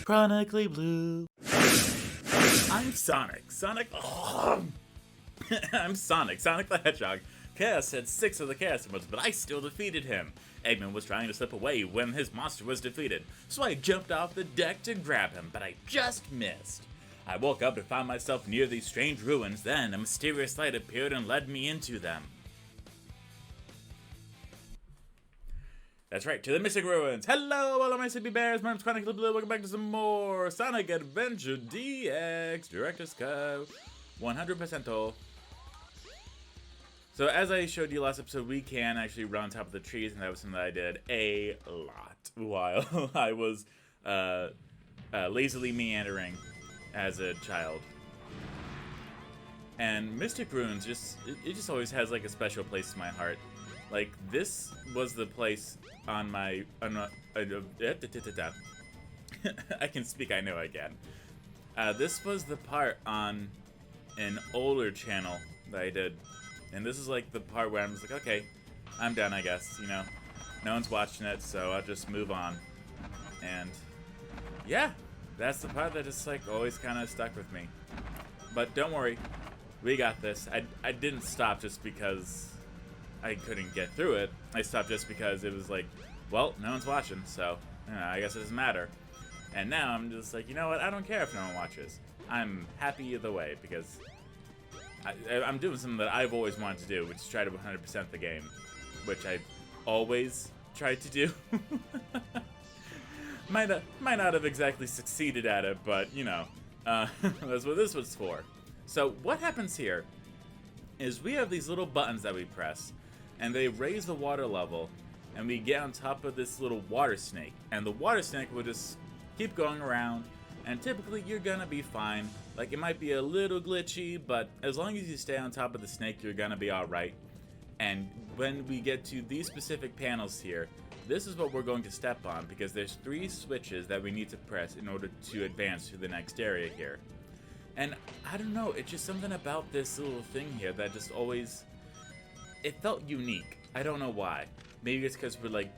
Chronically Blue. I'm Sonic. I'm Sonic the Hedgehog. Chaos had 6 of the Chaos Emeralds, but I still defeated him. Eggman was trying to slip away when his monster was defeated, so I jumped off the deck to grab him, but I just missed. I woke up to find myself near these strange ruins, then a mysterious light appeared and led me into them. That's right, to the Mystic Ruins. Hello, all of my Sleepy Bears. My name's Chronically Blue. Welcome back to some more Sonic Adventure DX Director's Cut 100% all. So as I showed you last episode, we can actually run on top of the trees, and that was something that I did a lot while I was lazily meandering as a child. And Mystic Ruins it just always has like a special place in my heart. Like, this was the place on my... I can speak, I know I can. This was the part on an older channel that I did. And this is like the part where I'm just like, okay, I'm done, I guess, you know. No one's watching it, so I'll just move on. And, yeah, that's the part that just, like, always kind of stuck with me. But don't worry, we got this. I didn't stop just because I couldn't get through it. I stopped just because it was like, well, no one's watching, so I guess it doesn't matter. And now I'm just like, you know what? I don't care if no one watches. I'm happy either way because I'm doing something that I've always wanted to do, which is try to 100% the game, which I've always tried to do. might not have exactly succeeded at it, but you know, that's what this was for. So what happens here is we have these little buttons that we press, and they raise the water level, and we get on top of this little water snake, and the water snake will just keep going around, and typically you're gonna be fine. Like, it might be a little glitchy, but as long as you stay on top of the snake, you're gonna be alright. And when we get to these specific panels here, this is what we're going to step on, because there's 3 switches that we need to press in order to advance to the next area here. And I don't know, it's just something about this little thing here that just always... It felt unique. I don't know why. Maybe it's because we're like,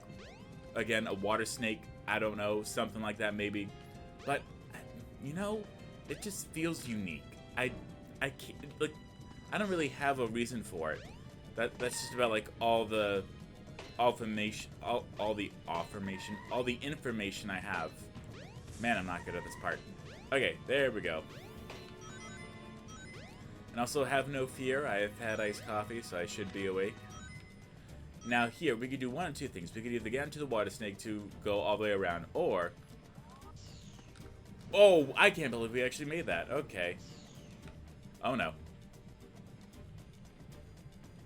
again, a water snake. I don't know, something like that maybe. But, you know, it just feels unique. I can't, like, I don't really have a reason for it. That's just about like all the information I have. Man, I'm not good at this part. Okay, there we go. And also, have no fear, I have had iced coffee, so I should be awake. Now here, we could do one of 2 things. We could either get into the water snake to go all the way around, or... Oh, I can't believe we actually made that. Okay. Oh no.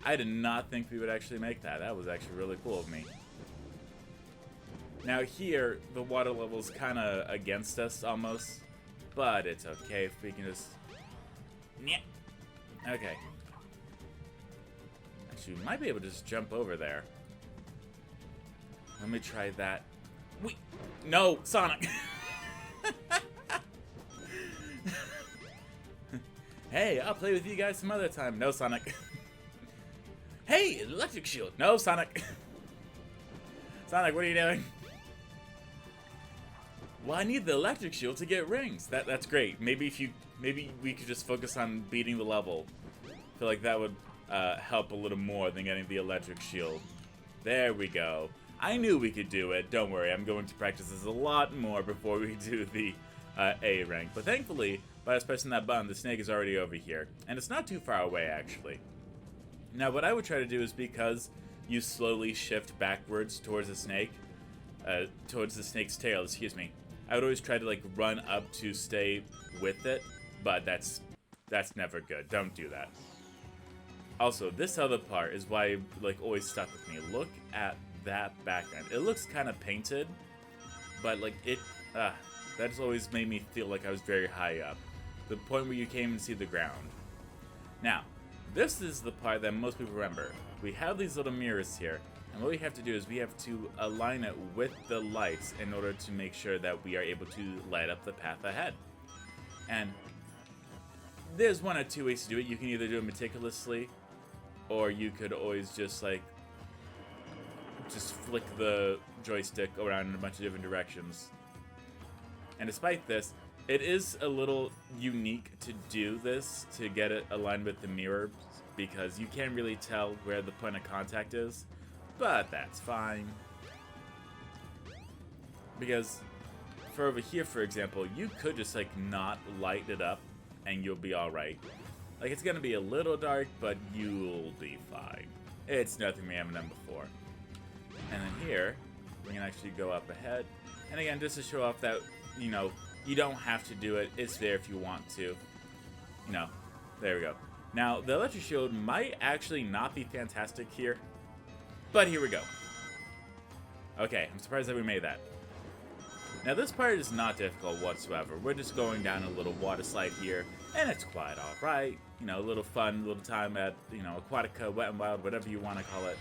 I did not think we would actually make that. That was actually really cool of me. Now here, the water level's kind of against us, almost. But it's okay if we can just... Yeah. Okay. Actually, we might be able to just jump over there. Let me try that. Wait. No, Sonic! Hey, I'll play with you guys some other time. No, Sonic. Hey, electric shield. No, Sonic. Sonic, what are you doing? Well, I need the electric shield to get rings. That's great. Maybe we could just focus on beating the level. I feel like that would help a little more than getting the electric shield. There we go. I knew we could do it. Don't worry, I'm going to practice this a lot more before we do the A rank. But thankfully, by us pressing that button, the snake is already over here. And it's not too far away, actually. Now, what I would try to do is, because you slowly shift backwards towards the snake, towards the snake's tail, excuse me, I would always try to, like, run up to stay with it, but that's never good. Don't do that. Also, this other part is why, like, always stuck with me. Look at that background. It looks kind of painted, but, like, that just always made me feel like I was very high up. The point where you can't even see the ground. Now, this is the part that most people remember. We have these little mirrors here, and what we have to do is we have to align it with the lights in order to make sure that we are able to light up the path ahead. And there's 1 or 2 ways to do it. You can either do it meticulously, or you could always just, like, just flick the joystick around in a bunch of different directions. And despite this, it is a little unique to do this, to get it aligned with the mirror, because you can't really tell where the point of contact is, but that's fine. Because for over here, for example, you could just like not light it up and you'll be alright. Like, it's gonna be a little dark, but you'll be fine. It's nothing we haven't done before. And then here, we can actually go up ahead. And again, just to show off that, you know, you don't have to do it. It's there if you want to. You know, there we go. Now, the electric shield might actually not be fantastic here, but here we go. Okay, I'm surprised that we made that. Now, this part is not difficult whatsoever. We're just going down a little water slide here, and it's quite alright. You know, a little fun, little time at, you know, Aquatica, Wet n Wild, whatever you want to call it.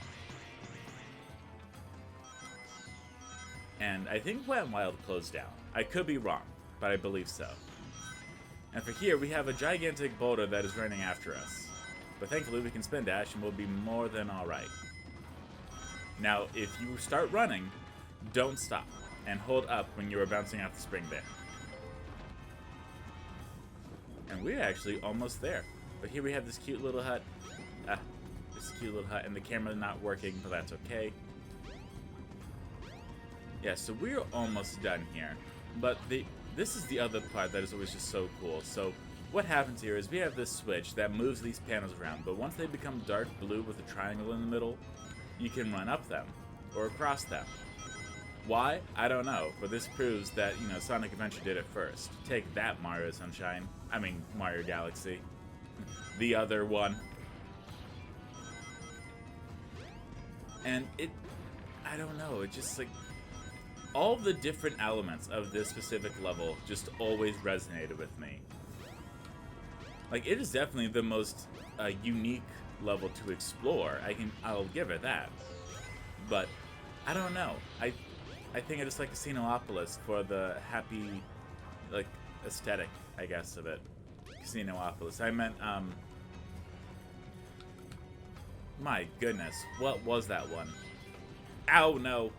And I think Wet n Wild closed down. I could be wrong, but I believe so. And for here, we have a gigantic boulder that is running after us. But thankfully, we can spin dash, and we'll be more than alright. Now, if you start running, don't stop, and hold up when you are bouncing off the spring there. And we're actually almost there. But here we have this cute little hut. This cute little hut, and the camera not working, but that's okay. Yeah, so we're almost done here. But this is the other part that is always just so cool. So what happens here is we have this switch that moves these panels around, but once they become dark blue with a triangle in the middle, you can run up them or across them. Why? I don't know, but this proves that, you know, Sonic Adventure did it first. Take that, Mario Sunshine. I mean, Mario Galaxy. The other one. And I don't know, it just like, all the different elements of this specific level just always resonated with me. Like, it is definitely the most unique level to explore. I'll give it that. But I don't know. I think I just like Casinopolis for the happy, like, aesthetic, I guess, of it. Casinopolis. I meant, my goodness, what was that one? Ow, no.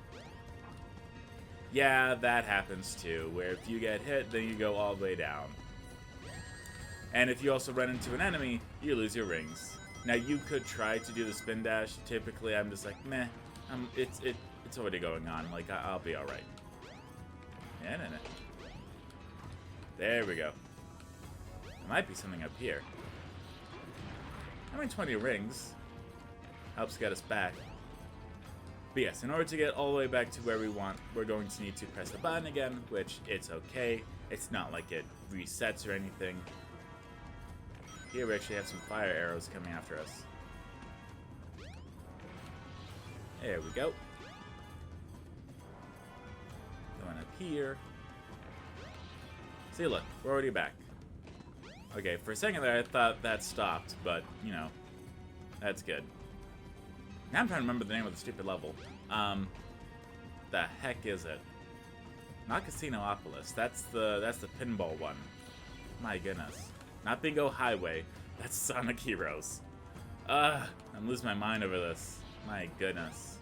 Yeah, that happens too, where if you get hit, then you go all the way down. And if you also run into an enemy, you lose your rings. Now, you could try to do the spin dash. Typically, I'm just like, meh. It's already going on. Like, I'll be alright. Yeah, no. There we go. There might be something up here. I mean, 20 rings helps get us back. But yes, in order to get all the way back to where we want, we're going to need to press the button again, which it's okay. It's not like it resets or anything. Here we actually have some fire arrows coming after us. There we go. Going up here. See, look, we're already back. Okay, for a second there I thought that stopped, but, you know, that's good. Now I'm trying to remember the name of the stupid level. The heck is it? Not Casinopolis. That's the pinball one. My goodness. Not Bingo Highway. That's Sonic Heroes. I'm losing my mind over this. My goodness.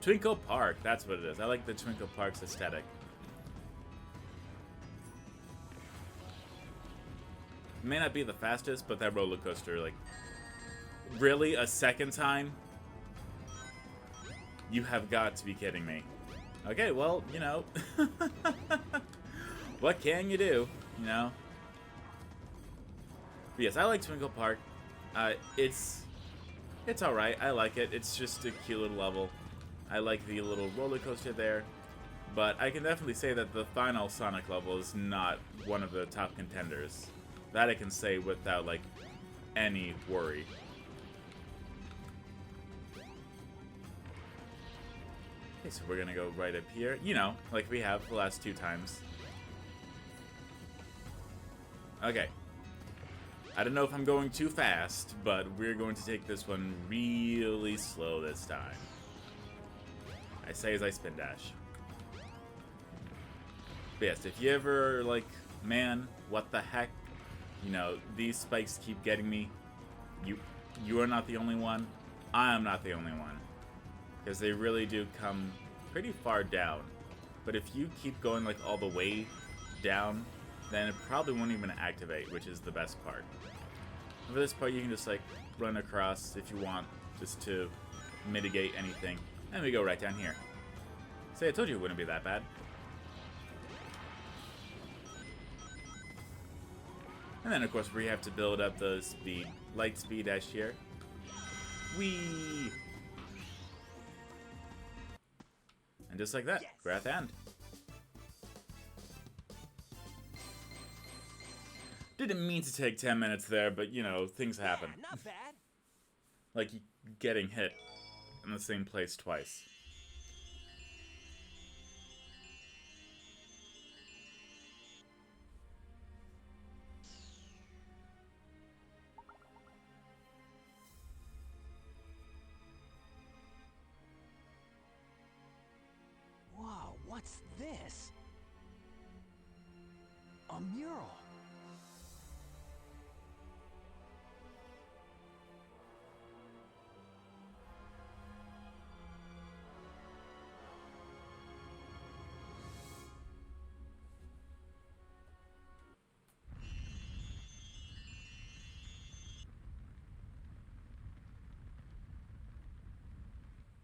Twinkle Park. That's what it is. I like the Twinkle Park's aesthetic. It may not be the fastest, but that roller coaster, like, really? A second time? You have got to be kidding me. Okay, well, you know. What can you do? You know? But yes, I like Twinkle Park. It's alright. I like it. It's just a cute little level. I like the little roller coaster there. But I can definitely say that the final Sonic level is not one of the top contenders. That I can say without, like, any worry. Okay, so we're gonna go right up here. You know, like we have the last two times. Okay. I don't know if I'm going too fast, but we're going to take this one really slow this time. I say as I spin dash. But yes, if you ever like, man, what the heck? You know, these spikes keep getting me. You are not the only one. I am not the only one. Because they really do come pretty far down. but if you keep going like all the way down, then it probably won't even activate, which is the best part. And for this part, you can just like run across if you want, just to mitigate anything. And we go right down here. See, I told you it wouldn't be that bad. And then, of course, we have to build up the speed, light speed dash here. Whee! And just like that, yes. We're at the end. Didn't mean to take 10 minutes there, but, you know, things happen. Yeah, not bad. Like getting hit in the same place twice. Wow, what's this? A mural.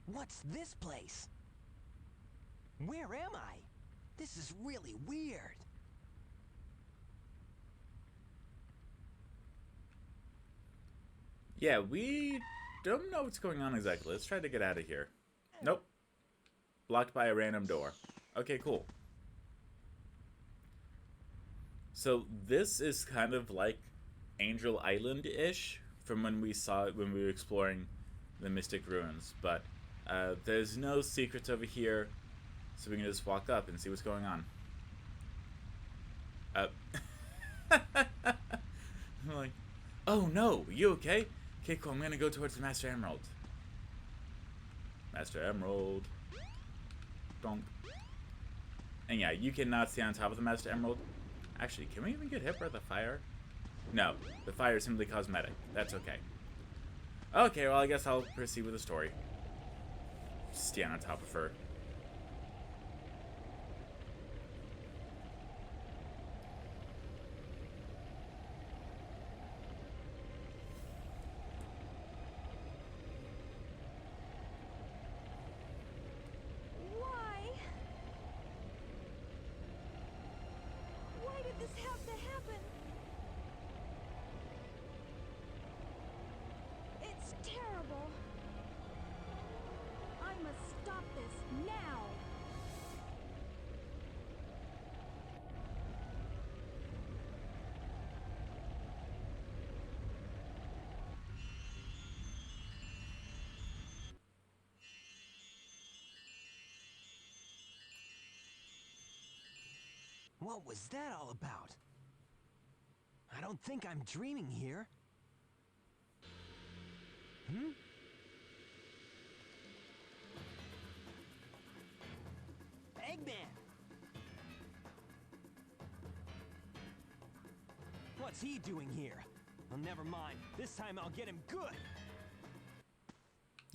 What's this place? Where am I? This is really weird. Yeah, we don't know what's going on exactly. Let's try to get out of here. Nope. Blocked by a random door. Okay, cool. So this is kind of like Angel Island-ish from when we saw it when we were exploring the Mystic Ruins, but there's no secrets over here, so we can just walk up and see what's going on. I'm like, oh no, you okay? Okay, cool, I'm gonna go towards the Master Emerald. Master Emerald. Donk. And yeah, you cannot stay on top of the Master Emerald. Actually, can we even get hit by the fire? No, the fire is simply cosmetic. That's okay. Okay, well, I guess I'll proceed with the story. Stand on top of her. Why? Why did this have to happen? It's terrible. I must stop this now. What was that all about? I don't think I'm dreaming here. Hmm? Eggman! What's he doing here? Well, never mind. This time I'll get him good.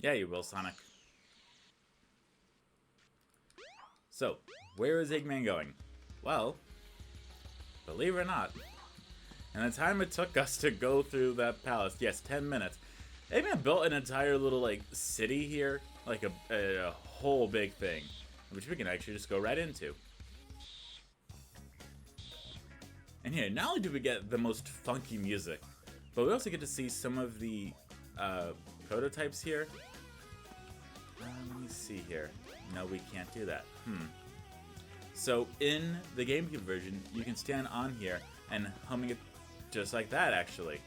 Yeah, you will, Sonic. So, where is Eggman going? Well, believe it or not, in the time it took us to go through that palace, yes, 10 minutes, Eggman built an entire little, like, city here, like a whole big thing, which we can actually just go right into. And here, not only do we get the most funky music, but we also get to see some of the prototypes here. Let me see here. No, we can't do that. So in the GameCube version, you can stand on here and humming it just like that, actually.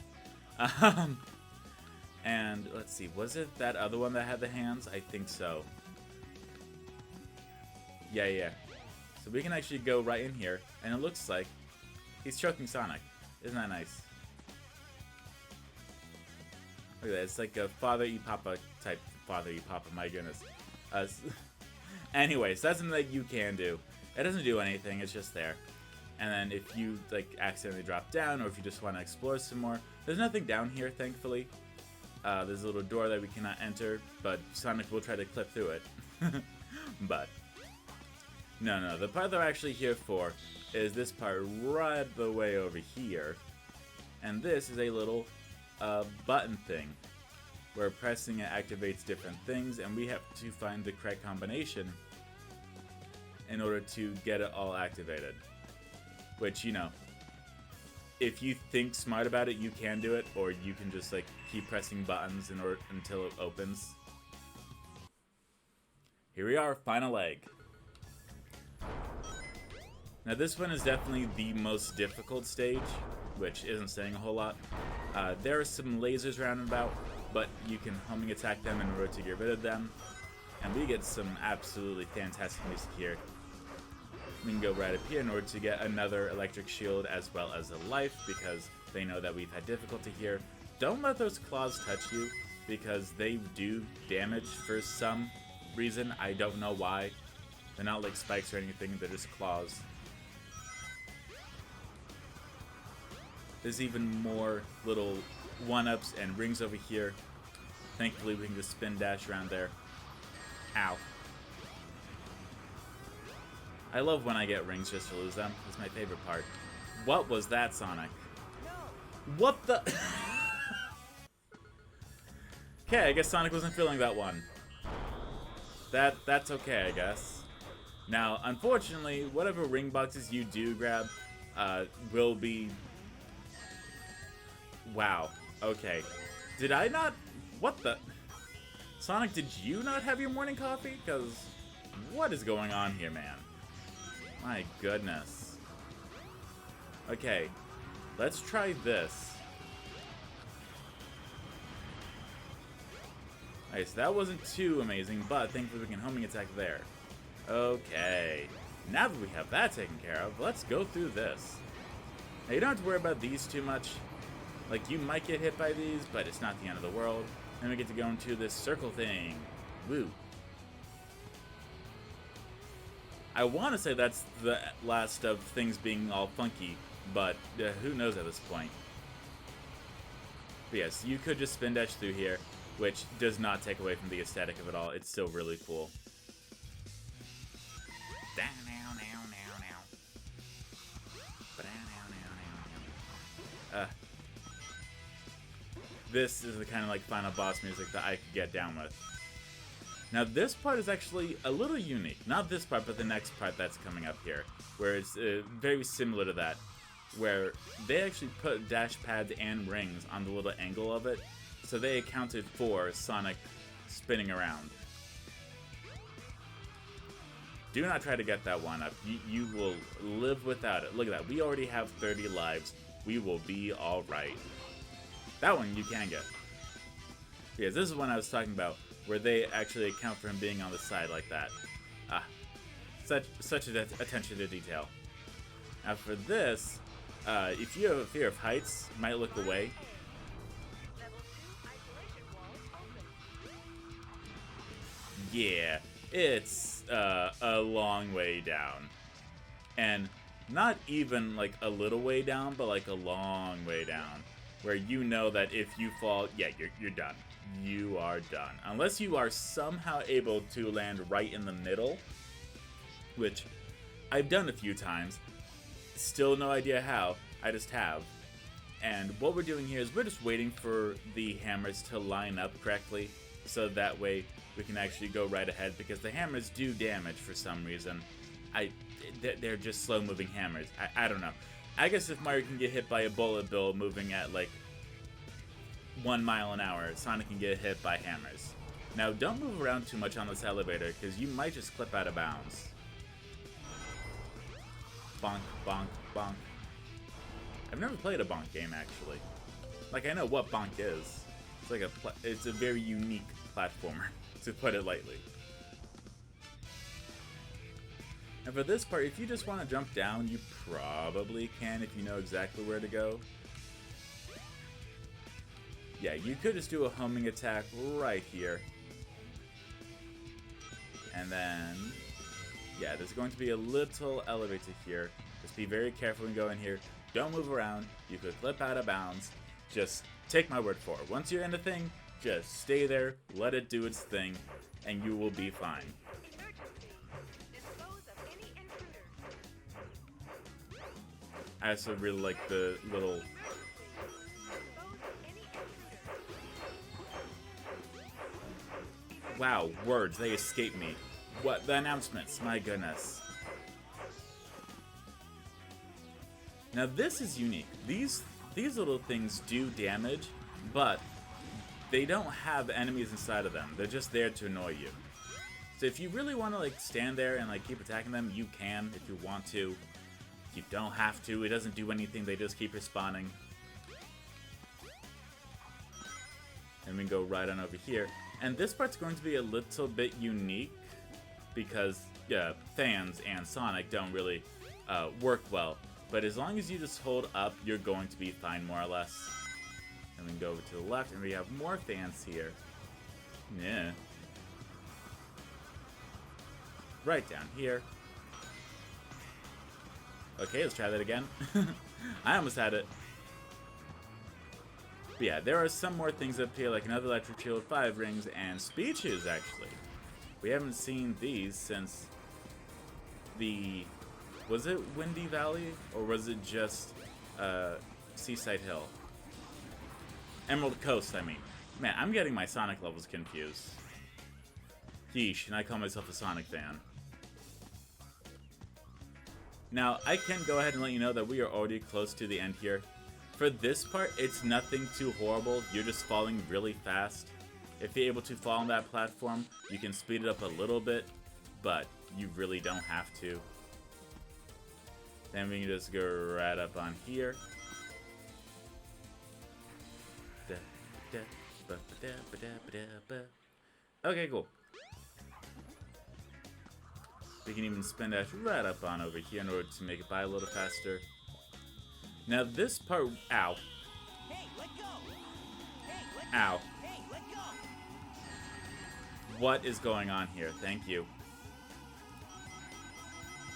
And let's see, was it that other one that had the hands? I think so. Yeah. So we can actually go right in here, and it looks like he's choking Sonic. Isn't that nice? Look at that, it's like a Father Eat Papa type Father Eat Papa, my goodness. Anyways, that's something that you can do. It doesn't do anything, it's just there. And then if you like accidentally drop down, or if you just want to explore some more, there's nothing down here, thankfully. There's a little door that we cannot enter, but Sonic will try to clip through it. But No. The part that we're actually here for is this part right the way over here. And this is a little button thing where pressing it activates different things, and we have to find the correct combination in order to get it all activated. Which, you know, if you think smart about it, you can do it, or you can just like keep pressing buttons in order until it opens. Here we are, final egg. Now this one is definitely the most difficult stage, which isn't saying a whole lot. There are some lasers around and about, but you can homing attack them in order to get rid of them. And we get some absolutely fantastic music here. We can go right up here in order to get another electric shield as well as a life, because they know that we've had difficulty here. Don't let those claws touch you, because they do damage for some reason. I don't know why. They're not like spikes or anything, they're just claws. There's even more little one-ups and rings over here. Thankfully, we can just spin dash around there. Ow. I love when I get rings just to lose them. It's my favorite part. What was that, Sonic? No. What the? Okay, I guess Sonic wasn't feeling that one. That's okay, I guess. Now, unfortunately, whatever ring boxes you do grab will be... Wow. Okay. Did I not... What the... Sonic, did you not have your morning coffee? Because what is going on here, man? My goodness. Okay. Let's try this. Alright, so that wasn't too amazing, but thankfully we can homing attack there. Okay. Now that we have that taken care of, let's go through this. Now, you don't have to worry about these too much. Like, you might get hit by these, but it's not the end of the world. Then we get to go into this circle thing. Woo. I want to say that's the last of things being all funky, but who knows at this point. But yes, you could just spin dash through here, which does not take away from the aesthetic of it all. It's still really cool. This is the kind of like final boss music that I could get down with. Now this part is actually a little unique. Not this part, but the next part that's coming up here, where it's very similar to that, where they actually put dash pads and rings on the little angle of it, so they accounted for Sonic spinning around. Do not try to get that one up. You will live without it. Look at that. We already have 30 lives. We will be alright. That one you can get. Because this is one I was talking about, where they actually account for him being on the side like that. Ah. Such attention to detail. Now for this, if you have a fear of heights, you might look away. Yeah, it's a long way down. And not even like a little way down, but like a long way down. Where you know that if you fall, yeah, you're done. You are done. Unless you are somehow able to land right in the middle, which I've done a few times. Still no idea how, I just have. And what we're doing here is we're just waiting for the hammers to line up correctly, so that way we can actually go right ahead, because the hammers do damage for some reason. They're just slow-moving hammers. I don't know. I guess if Mario can get hit by a bullet bill moving at like 1 mile an hour, Sonic can get hit by hammers. Now, don't move around too much on this elevator, because you might just clip out of bounds. Bonk, bonk, bonk. I've never played a bonk game, actually. Like, I know what bonk is. It's like it's a very unique platformer, to put it lightly. And for this part, if you just want to jump down, you probably can if you know exactly where to go. Yeah, you could just do a homing attack right here. And then, yeah, there's going to be a little elevator here. Just be very careful when you go in here. Don't move around. You could flip out of bounds. Just take my word for it. Once you're in the thing, just stay there, let it do its thing, and you will be fine. Dispose of any I also really like the little... Wow, words, they escape me. What? The announcements, my goodness. Now this is unique. These little things do damage, but they don't have enemies inside of them. They're just there to annoy you. So if you really want to like stand there and like keep attacking them, you can if you want to. You don't have to. It doesn't do anything. They just keep respawning. And we can go right on over here. And this part's going to be a little bit unique because fans and Sonic don't really work well. But as long as you just hold up, you're going to be fine more or less. And we can go over to the left and we have more fans here. Yeah. Right down here. Okay, let's try that again. I almost had it. But yeah, there are some more things up here, like another electric shield, 5 rings, and speeches, actually. We haven't seen these since the... Was it Windy Valley? Or was it just Seaside Hill? Emerald Coast, I mean. Man, I'm getting my Sonic levels confused. Yeesh, and I call myself a Sonic fan. Now, I can go ahead and let you know that we are already close to the end here. For this part, it's nothing too horrible. You're just falling really fast. If you're able to fall on that platform, you can speed it up a little bit, but you really don't have to. Then we can just go right up on here. Okay, cool. We can even spin dash right up on over here in order to make it by a little faster. Now this part, ow. Hey, let go. Hey, let Ow. go. Hey, let go. What is going on here? Thank you.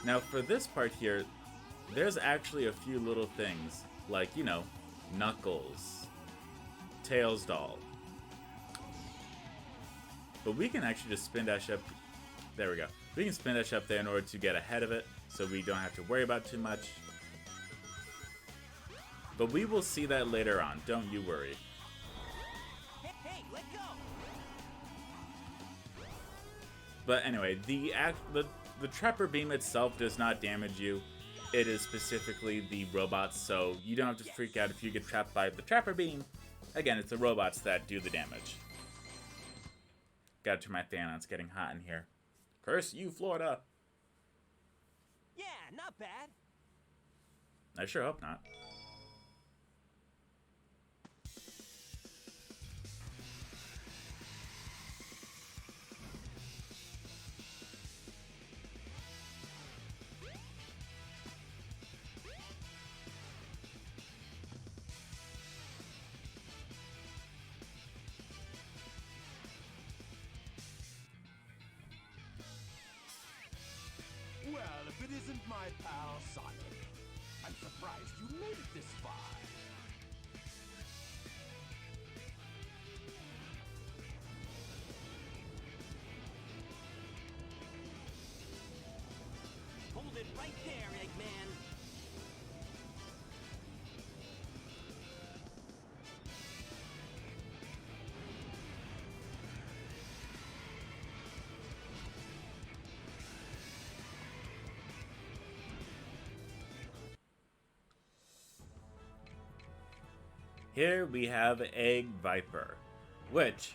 Now for this part here, there's actually a few little things, like, you know, Knuckles, Tails doll. But we can actually just spin dash up. There we go. We can spin dash up there in order to get ahead of it, so we don't have to worry about too much. But we will see that later on, don't you worry. Hey, hey, let go. But anyway, the Trapper Beam itself does not damage you. It is specifically the robots, so you don't have to freak out if you get trapped by the Trapper Beam. Again, it's the robots that do the damage. Gotta turn my fan on, it's getting hot in here. Curse you, Florida! Yeah, not bad. I sure hope not. Well, if it isn't my pal Sonic, I'm surprised you made it this far. Hold it right there, Eggman. Here we have Egg Viper, which,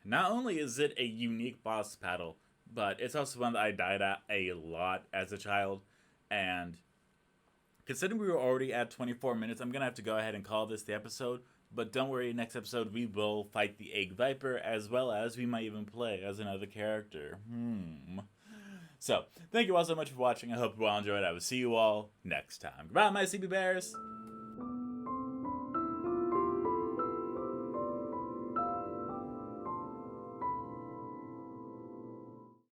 not only is it a unique boss battle, but it's also one that I died at a lot as a child, and considering we were already at 24 minutes, I'm going to have to go ahead and call this the episode, but don't worry, next episode we will fight the Egg Viper, as well as we might even play as another character. So, thank you all so much for watching, I hope you all enjoyed, I will see you all next time. Goodbye, my CB Bears!